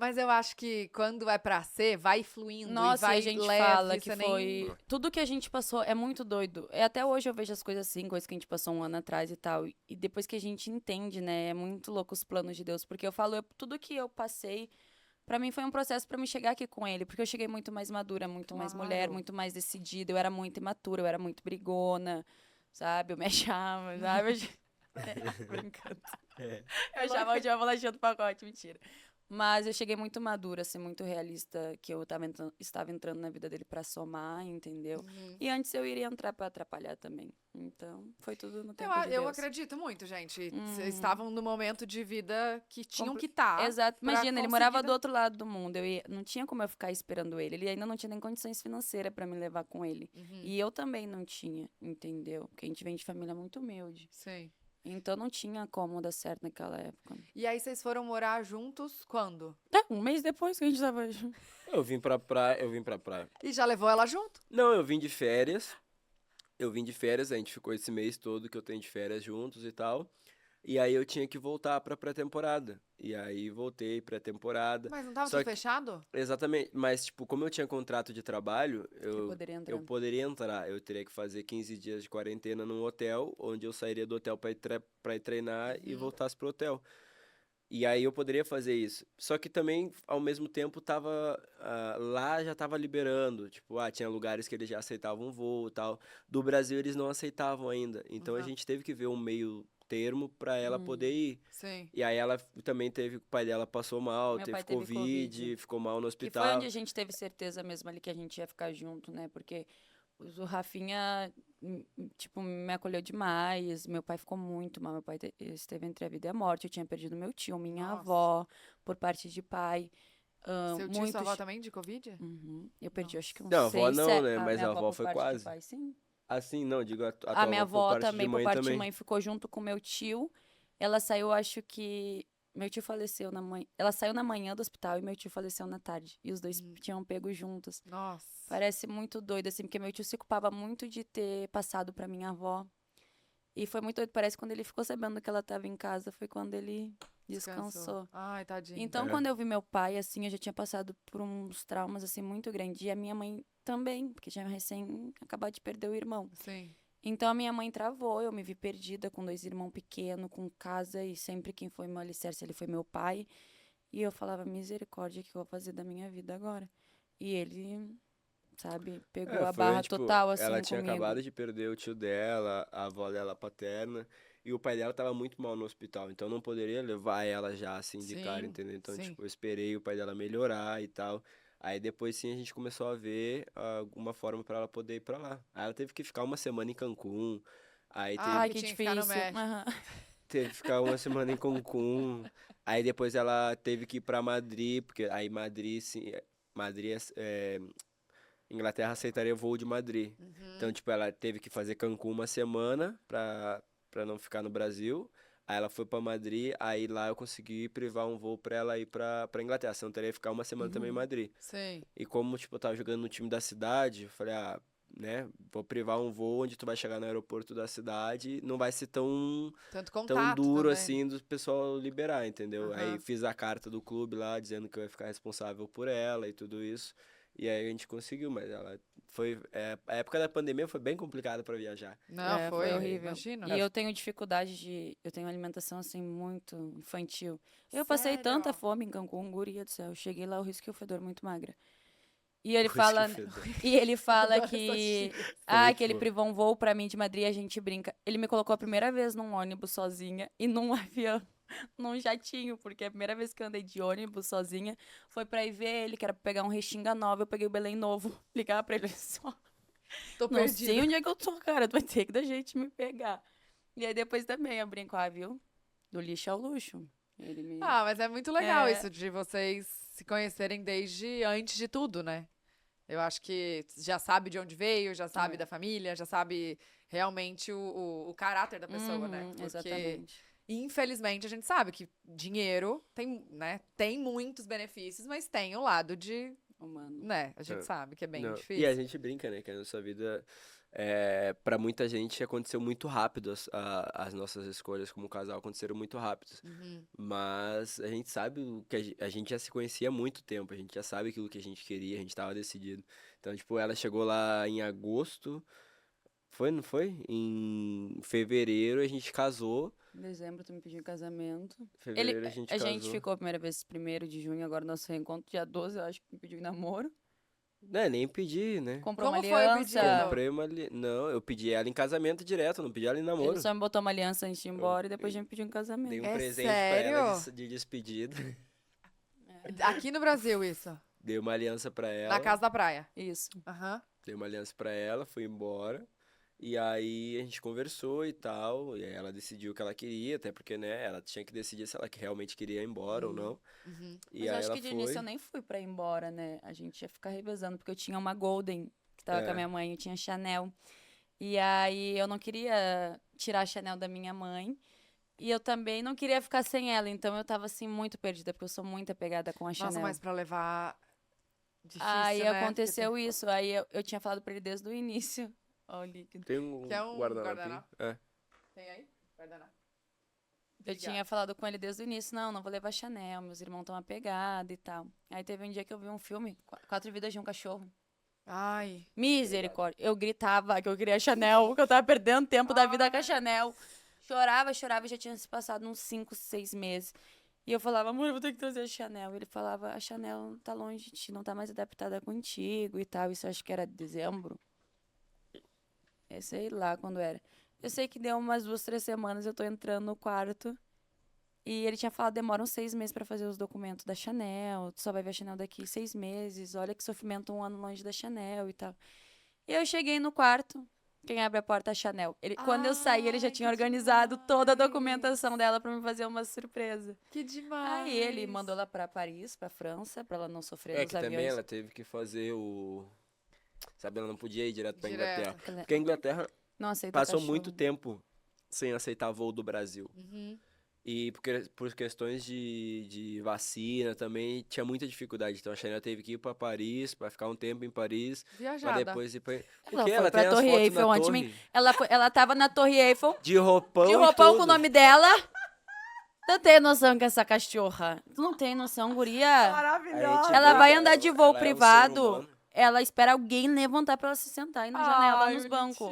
Mas eu acho que quando é pra ser, vai fluindo e Nossa, e vai a gente leve, fala que você foi... Tudo que a gente passou é muito doido. Até hoje eu vejo as coisas assim, coisas que a gente passou um ano atrás e tal. E depois que a gente entende, né? É muito louco os planos de Deus. Porque eu falo, tudo que eu passei, pra mim foi um processo pra me chegar aqui com ele. Porque eu cheguei muito mais madura, muito mais mulher, Claro. muito mais decidida. Eu era muito imatura, eu era muito brigona, sabe? Eu me achava, sabe? Brincando. É. Eu achava que eu bolachinha do pacote, mentira. Mas eu cheguei muito madura, assim, muito realista, que eu estava entrando na vida dele pra somar, entendeu? E antes eu iria entrar pra atrapalhar também. Então, foi tudo no tempo de Eu Deus. acredito muito, gente. Vocês estavam no momento de vida que tinham que Compre- estar. Exato. pra Imagina, ele conseguir morava do outro lado do mundo. Não tinha como eu ficar esperando ele. Ele ainda não tinha nem condições financeiras pra me levar com ele. E eu também não tinha, entendeu? Porque a gente vem de família muito humilde. Sim. Então não tinha como dar certo naquela época. E aí vocês foram morar juntos quando? Um mês depois que a gente tava junto. Eu vim pra praia. E já levou ela junto? Não, eu vim de férias. A gente ficou esse mês todo que eu tenho de férias juntos e tal. E aí eu tinha que voltar pra pré-temporada. E aí voltei pré-temporada. Mas não tava Só tudo que, fechado? exatamente, mas tipo, como eu tinha contrato de trabalho, Você poderia entrar. eu poderia entrar. Eu teria que fazer 15 dias de quarentena num hotel, onde eu sairia do hotel pra ir treinar e voltasse pro hotel. E aí eu poderia fazer isso. Só que também, ao mesmo tempo, lá já tava liberando. Tipo, tinha lugares que eles já aceitavam voo e tal. Do Brasil eles não aceitavam ainda. Então a gente teve que ver um meio termo pra ela poder ir. Sim. E aí ela também o pai dela passou mal, Meu teve pai teve Covid. ficou mal no Que foi onde hospital. a gente teve certeza mesmo ali que a gente ia ficar junto, né? Porque o Rafinha, tipo, me acolheu demais. Meu pai ficou muito mal. Meu pai esteve entre a vida e a morte. Eu tinha perdido meu tio, minha Nossa. avó, por parte de pai. Seu tio e sua avó também de Covid? Uhum. Eu perdi, acho que uns Não, a avó 6, não, né? A Mas minha a avó avó por foi parte de quase. pai, sim. Assim, não, digo a A tua minha avó por avó parte de também, por mãe parte de também. mãe, ficou junto com meu tio. Ela saiu, acho que. Meu tio faleceu na manhã. Ela saiu na manhã do hospital e meu tio faleceu na tarde. E os dois tinham pego juntos. Nossa. Parece muito doido, assim, porque meu tio se culpava muito de ter passado pra minha avó. E foi muito doido. Parece que quando ele ficou sabendo que ela tava em casa, foi quando ele descansou. Ai, tadinho. Então, É. quando eu vi meu pai, assim, eu já tinha passado por uns traumas, assim, muito grandes. E a minha mãe também, porque tinha recém acabado de perder o irmão. Sim. Então, a minha mãe travou, eu me vi perdida com 2 irmãos pequenos, com casa, e sempre quem foi meu alicerce, ele foi meu pai. E eu falava, misericórdia, o que eu vou fazer da minha vida agora? E ele, sabe, pegou a barra Tipo, total, ela assim, tinha comigo. acabado de perder o tio dela, a avó dela paterna, e o pai dela tava muito mal no hospital, então não poderia levar ela já assim de cara, Sim, entendeu? Então, sim. tipo, eu esperei o pai dela melhorar e tal. Aí depois sim a gente começou a ver alguma forma pra ela poder ir pra lá. Aí ela teve que ficar uma semana em Cancún, aí Ah, Ai, porque que tinha que ficar no difícil. México. Aham. teve que ficar uma semana em Cancún. Aí depois ela teve que ir pra Madrid, porque aí Madrid, sim, Madrid Inglaterra aceitaria voo de Madrid. Então, tipo, ela teve que fazer Cancún uma semana pra não ficar no Brasil. Aí ela foi pra Madrid, aí lá eu consegui privar um voo pra ela ir pra Inglaterra. Senão teria que ficar uma semana também em Madrid. Sim. E como, tipo, eu tava jogando no time da cidade, eu falei, né, vou privar um voo onde tu vai chegar no aeroporto da cidade, não vai ser Tanto tão contato duro também. assim do pessoal liberar, entendeu? Aí Aham. fiz a carta do clube lá, dizendo que eu ia ficar responsável por ela e tudo isso. E aí a gente conseguiu, mas ela a época da pandemia foi bem complicada pra viajar. Não, Foi horrível. Imagina. E eu tenho dificuldade eu tenho alimentação, assim, muito infantil. Eu passei tanta Sério? fome em Cancún, guria do céu. Eu cheguei lá, eu risquei o fedor muito magra. E ele Por isso que fala, fedor. e ele fala Adoro essas que, gírias. Foi muito que ele fofo. privou um voo pra mim de Madrid, a gente brinca. Ele me colocou a primeira vez num ônibus sozinha e num avião, num jatinho, porque a primeira vez que eu andei de ônibus sozinha foi pra ir ver ele, que era pra pegar um Restinga nova, eu peguei o Belém Novo, ligar pra ele só. Tô Não perdida. sei onde é que eu tô, cara, tu vai ter que dar jeito de me pegar. E aí depois também eu brinco, viu? Do lixo ao luxo. Ele me... Ah, mas é muito legal É. isso de vocês se conhecerem desde antes de tudo, né? Eu acho que já sabe de onde veio, já sabe da família, já sabe realmente o caráter da pessoa, né? Porque, Exatamente. infelizmente, a gente sabe que dinheiro tem, né, tem muitos benefícios, mas tem o lado de, Humano. né? A gente É, sabe que é bem não. E a difícil. gente brinca, né, que a nossa vida Pra muita gente aconteceu muito rápido, as nossas escolhas como casal aconteceram muito rápidos. Uhum. Mas a gente sabe que a gente já se conhecia há muito tempo, a gente já sabe aquilo que a gente queria, a gente tava decidido. Então, tipo, ela chegou lá em agosto, não foi? Em fevereiro a gente casou. Em dezembro tu me pediu em casamento. Fevereiro a gente A gente casou. ficou a primeira vez 1º de junho, agora nosso reencontro, dia 12, eu acho que me pediu em namoro. Nem pedi, né? Comprou Como uma foi o aliança. pedido? Comprei Não, eu pedi ela em casamento direto, não pedi ela em namoro. Ele só me botou uma aliança antes de ir embora e depois já me pediu em casamento. Dei um É presente pra ela sério? de despedida. Aqui no Brasil, isso. Dei uma aliança pra ela. Na casa da praia. Isso. Aham. Dei uma aliança pra ela, fui embora. E aí a gente conversou e tal. E aí ela decidiu o que ela queria, até porque, né, ela tinha que decidir se ela realmente queria ir embora ou não. Uhum. E Mas eu aí acho ela que de foi. início eu nem fui pra ir embora, né? A gente ia ficar revezando, porque eu tinha uma Golden, que tava com a minha mãe, eu tinha Chanel. E aí eu não queria tirar a Chanel da minha mãe. E eu também não queria ficar sem ela, então eu tava assim muito perdida, porque eu sou muito apegada com a Chanel. Nossa, mas pra levar. Difícil, Aí né? aconteceu isso, aí eu tinha falado pra ele desde o início. Ó, o líquido. Tem um Quer um guardanapo? É. Tem aí? Guardanapo. Eu tinha falado com ele desde o início, não vou levar Chanel, meus irmãos estão apegados e tal. Aí teve um dia que eu vi um filme, 4 Vidas de um Cachorro. Ai. Misericórdia. Eu gritava que eu queria Chanel, que eu tava perdendo tempo da vida com a Chanel. Chorava, já tinha se passado uns 5, 6 meses. E eu falava, amor, eu vou ter que trazer a Chanel. Ele falava, a Chanel tá longe de ti, não tá mais adaptada contigo e tal. Isso acho que era dezembro. Eu sei lá quando era. Eu sei que deu umas 2, 3 semanas, eu tô entrando no quarto. E ele tinha falado, demora uns 6 meses pra fazer os documentos da Chanel. Tu só vai ver a Chanel daqui 6 meses. Olha que sofrimento, 1 ano longe da Chanel e tal. E eu cheguei no quarto. Quem abre a porta é a Chanel. Quando eu saí, ele já Ai, tinha que organizado toda a demais. documentação dela pra me fazer uma surpresa. Que demais. Aí ele mandou ela pra Paris, pra França, pra ela não sofrer É nos que também aviões. ela teve que fazer o. Sabe, ela não podia ir direto pra Direto. Inglaterra. Ela Porque a Inglaterra não aceita passou cachorro. muito tempo sem aceitar voo do Brasil. Uhum. E por questões de vacina também tinha muita dificuldade. Então a Chanel teve que ir pra Paris, pra ficar um tempo em Paris, pra Viajada. depois ir pra. Ela Porque foi ela pra tem as Torre fotos Eiffel na antes de torre. mim. Ela tava na Torre Eiffel, De roupão de e roupão com o tudo. nome dela. Tu tem noção que essa cachorra? Tu não tem noção, guria? Maravilhosa. Ela vai Ela- andar de voo ela é um ser privado. humano. Ela espera alguém levantar pra ela se sentar e na janela, nos bancos.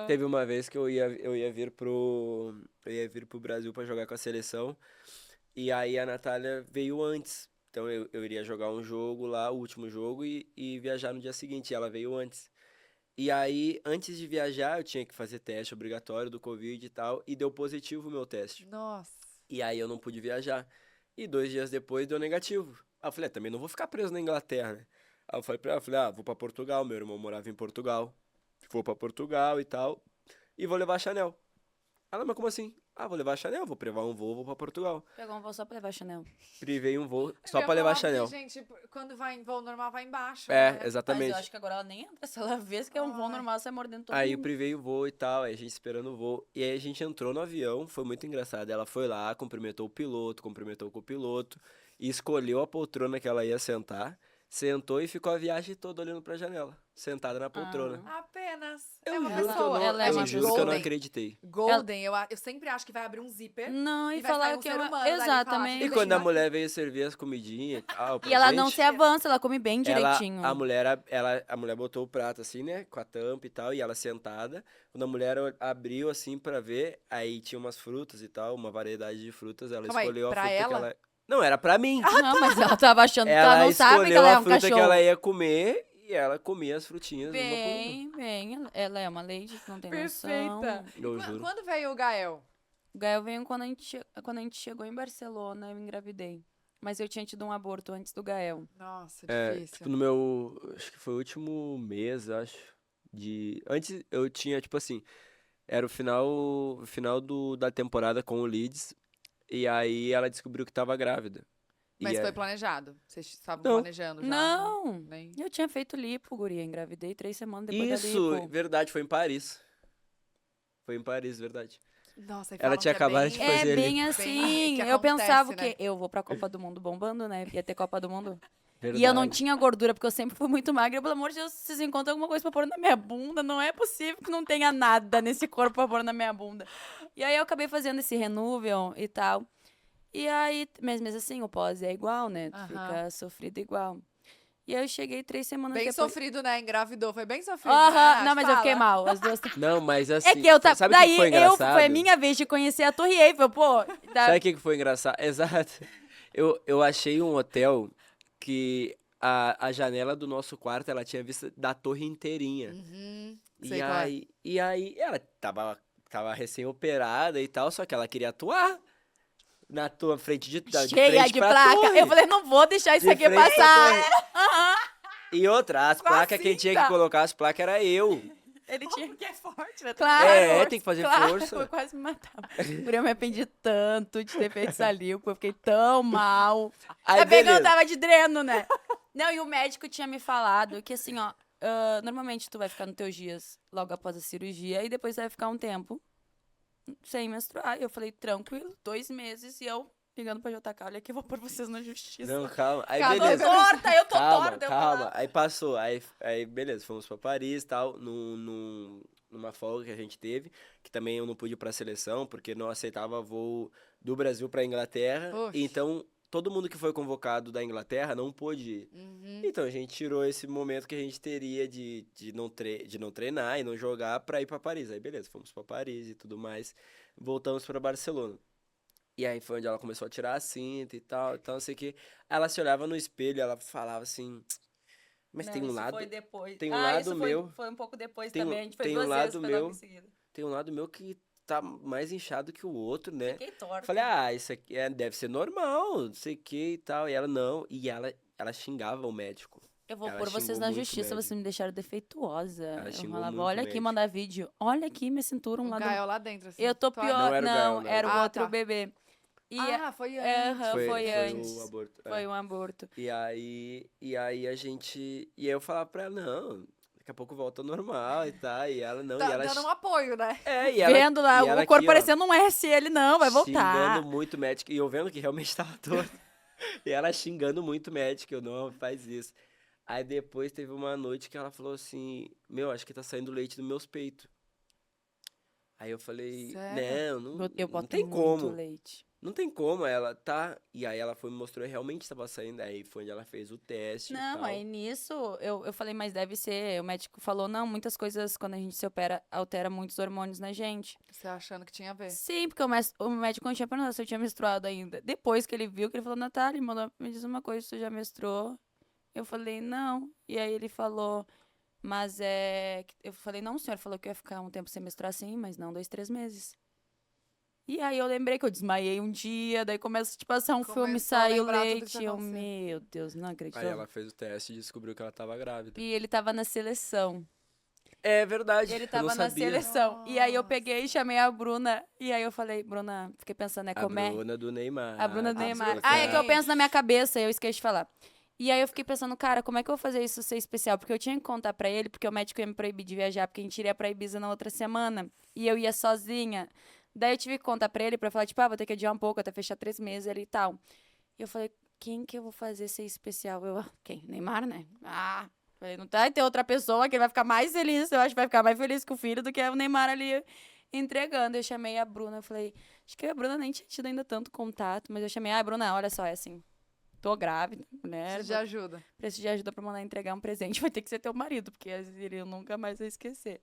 Teve uma vez que eu ia vir pro Brasil pra jogar com a seleção. E aí a Natália veio antes. Então eu iria jogar um jogo lá, o último jogo, e viajar no dia seguinte. E ela veio antes. E aí, antes de viajar, eu tinha que fazer teste obrigatório do Covid e tal. E deu positivo o meu teste. Nossa. E aí eu não pude viajar. E 2 dias depois deu negativo. Aí eu falei, também não vou ficar preso na Inglaterra, né? Aí eu falei pra ela, vou pra Portugal. Meu irmão morava em Portugal. Vou pra Portugal e tal. E vou levar a Chanel. Ela, mas como assim? Vou levar a Chanel, vou privar um voo, vou pra Portugal. Pegou um voo só pra levar Chanel. Privei um voo Eu só ia pra levar a falar, Chanel. porque, gente, quando vai em voo normal, vai embaixo. É, né? Mas exatamente. eu acho que agora ela nem entra. Se ela vê que é um voo Ai. normal, sai mordendo todo Aí eu mundo. privei o voo e tal, aí a gente esperando o voo. E aí a gente entrou no avião, foi muito engraçado. Ela foi lá, cumprimentou o piloto, cumprimentou o copiloto, e escolheu a poltrona que ela ia sentar, sentou e ficou a viagem toda olhando pra janela, sentada na poltrona. Apenas. Eu é uma juro que eu pessoa. não, ela é eu uma juro que eu não Golden. acreditei. Golden, eu sempre acho que vai abrir um zíper. Não, e E vai sair falar um que ser é humano uma... dali e falar, Exatamente. E Deixa quando a eu- mulher veio servir as comidinhas e tal, E ela não gente, se avança, ela come bem direitinho. a mulher botou o prato assim, né, com a tampa e tal, e ela sentada. Quando a mulher abriu assim pra ver, aí tinha umas frutas e tal, uma variedade de frutas, ela Calma aí, escolheu a pra fruta que ela? ela... Não, era pra mim. Não, mas ela tava achando que Ela ela não sabe que escolheu ela é a um fruta cachorro. que ela ia comer e ela comia as frutinhas. uma por uma. Bem, bem. Ela é uma lady que não tem Perfeita. noção. Eu juro. Quando veio o Gael? O Gael veio quando a gente chegou em Barcelona, eu engravidei. Mas eu tinha tido um aborto antes do Gael. Nossa, É, difícil. tipo, no meu... Acho que foi o último mês, acho. Antes eu tinha, tipo assim... Era o final da temporada com o Leeds. E aí ela descobriu que tava grávida. Mas E foi aí- planejado? Vocês estavam Não. planejando já? Não! Nem... Eu tinha feito lipo, guria. Engravidei 3 semanas depois da Isso, lipo. verdade, foi em Paris. Foi em Paris, verdade. Nossa, e Ela falam tinha que é acabado bem- de É fazer bem lipo. assim. que Eu pensava acontece, que né? eu vou pra Copa do Mundo bombando, né? Ia ter Copa do Mundo. E eu não Verdade. tinha gordura, porque eu sempre fui muito magra. Pelo amor de Deus, vocês encontram alguma coisa pra pôr na minha bunda? Não é possível que não tenha nada nesse corpo pra pôr na minha bunda. E aí eu acabei fazendo esse Renuvion e tal. E aí, mas mesmo assim, o pós é igual, né? Tu Aham. fica sofrido igual. E aí eu cheguei 3 semanas Bem depois. sofrido, né? Engravidou. Foi bem sofrido, Aham, né? não, mas eu fiquei Fala. mal. As duas. Não, mas assim, É que eu tava. sabe o Daí que foi engraçado? foi a minha vez de conhecer a Torre Eiffel, pô. Sabe o que foi engraçado? Exato. Eu achei um hotel que a janela do nosso quarto, ela tinha vista da torre inteirinha. Uhum. E Sei qual é. aí ela tava recém-operada e tal, só que ela queria atuar na tua frente de Cheia frente de pra placa. torre. Eu falei, não vou deixar isso De aqui frente pra passar. torre. E outra, as Com a placas, quem tinha que cinta. colocar as placas era eu. Ele tinha. Que é forte, né? Claro. É, tem que fazer claro, força. Foi quase me matar. Por eu me arrependi tanto de ter feito saliva, eu fiquei tão mal. Aí, Ainda bem que eu beleza. tava de dreno, né? Não, e o médico tinha me falado que assim, ó, normalmente tu vai ficar nos teus dias logo após a cirurgia e depois vai ficar um tempo sem menstruar. Eu falei, tranquilo, 2 meses e eu ligando pra JK, olha aqui, eu vou pôr vocês na justiça. Não, calma. Aí, Calma, beleza. Eu tô torta, eu tô Calma, torta. Eu calma. falava. Aí passou. Aí, beleza, fomos pra Paris e tal, numa folga que a gente teve, que também eu não pude ir pra seleção, porque não aceitava voo do Brasil pra Inglaterra. Poxa. Então, todo mundo que foi convocado da Inglaterra não pôde ir. Uhum. Então, a gente tirou esse momento que a gente teria de não treinar e não jogar pra ir pra Paris. Aí, beleza, fomos pra Paris e tudo mais. Voltamos pra Barcelona. E aí foi onde ela começou a tirar a cinta e tal, não sei o que. Ela se olhava no espelho e ela falava assim, mas Não, tem um isso lado, foi depois. tem um lado isso meu- Foi um pouco depois tem um- também. A gente foi tem um 2 vezes, lado foi logo meu- em seguida. tem um lado meu que tá mais inchado que o outro, né? Fiquei torta. Falei, isso aqui deve ser normal, não sei o que e tal. E ela não, e ela xingava o médico. Eu vou Ela pôr vocês xingou na muito justiça, médico. vocês me deixaram defeituosa. Ela Eu xingou falava, muito olha aqui, médico. mandar vídeo. Olha aqui minha cintura, um Um lado. Gael lá dentro, assim. Eu tô Tu pior. Não era o Gael, Não, não. era o Ah, outro tá. bebê. E foi aham, antes. foi antes. o aborto. Foi um aborto. E aí a gente. E aí eu falava pra ela, não, daqui a pouco volta ao normal e tal. E ela não, e ela. Dando um apoio, né? E ela, Vendo lá, e ela o corpo aqui, ó, parecendo um S, ele não, vai voltar. xingando muito o médico. E eu vendo que realmente tava torto. E ela xingando muito o médico, eu não faz isso. Aí depois teve uma noite que ela falou assim, meu, acho que tá saindo leite dos meus peitos. Aí eu falei, Sério? Eu não boto tem muito como. leite. Não tem como, ela tá. E aí ela foi me mostrou e realmente estava saindo. Aí foi onde ela fez o teste e Não, tal. aí nisso eu falei, mas deve ser. O médico falou, não, muitas coisas quando a gente se opera, altera muitos hormônios na gente. Você achando que tinha a ver. Sim, porque o médico não tinha perguntado se eu tinha menstruado ainda. Depois que ele viu, que ele falou, Natália, me diz uma coisa, você já menstruou? Eu falei, não. E aí ele falou, mas é. Eu falei, não, o senhor falou que eu ia ficar um tempo sem menstruar, sim, mas não 2, 3 meses. E aí eu lembrei que eu desmaiei um dia, daí começa a te passar um filme, Começou a saiu lembrar tudo que leite. tinha Eu, acontecido. meu Deus, não acredito. Aí ela fez o teste e descobriu que ela tava grávida. E ele tava na seleção. É verdade. Ele eu tava não na sabia. seleção. E aí eu Nossa. peguei e chamei a Bruna. E aí eu falei, Bruna, fiquei pensando, A como é? Bruna do Neymar. A Bruna do Ah, Neymar. sim, Ah, é que eu Sim. penso na minha cabeça, eu esqueci de falar. E aí eu fiquei pensando, cara, como é que eu vou fazer isso ser especial? Porque eu tinha que contar pra ele, porque o médico ia me proibir de viajar, porque a gente iria pra Ibiza na outra semana. E eu ia sozinha. Daí eu tive que contar pra ele, pra falar, tipo, vou ter que adiar um pouco, até fechar 3 meses ali e tal. E eu falei, quem que eu vou fazer ser especial? Quem? Neymar, né? Falei, não vai ter outra pessoa que ele vai ficar mais feliz, eu acho que vai ficar mais feliz com o filho do que o Neymar ali entregando. Eu chamei a Bruna, eu falei, acho que a Bruna nem tinha tido ainda tanto contato, mas eu chamei, Bruna, olha só, é assim, tô grávida, mulher, Preciso de ajuda. preciso de ajuda pra mandar entregar um presente, vai ter que ser teu marido, porque ele nunca mais vai esquecer.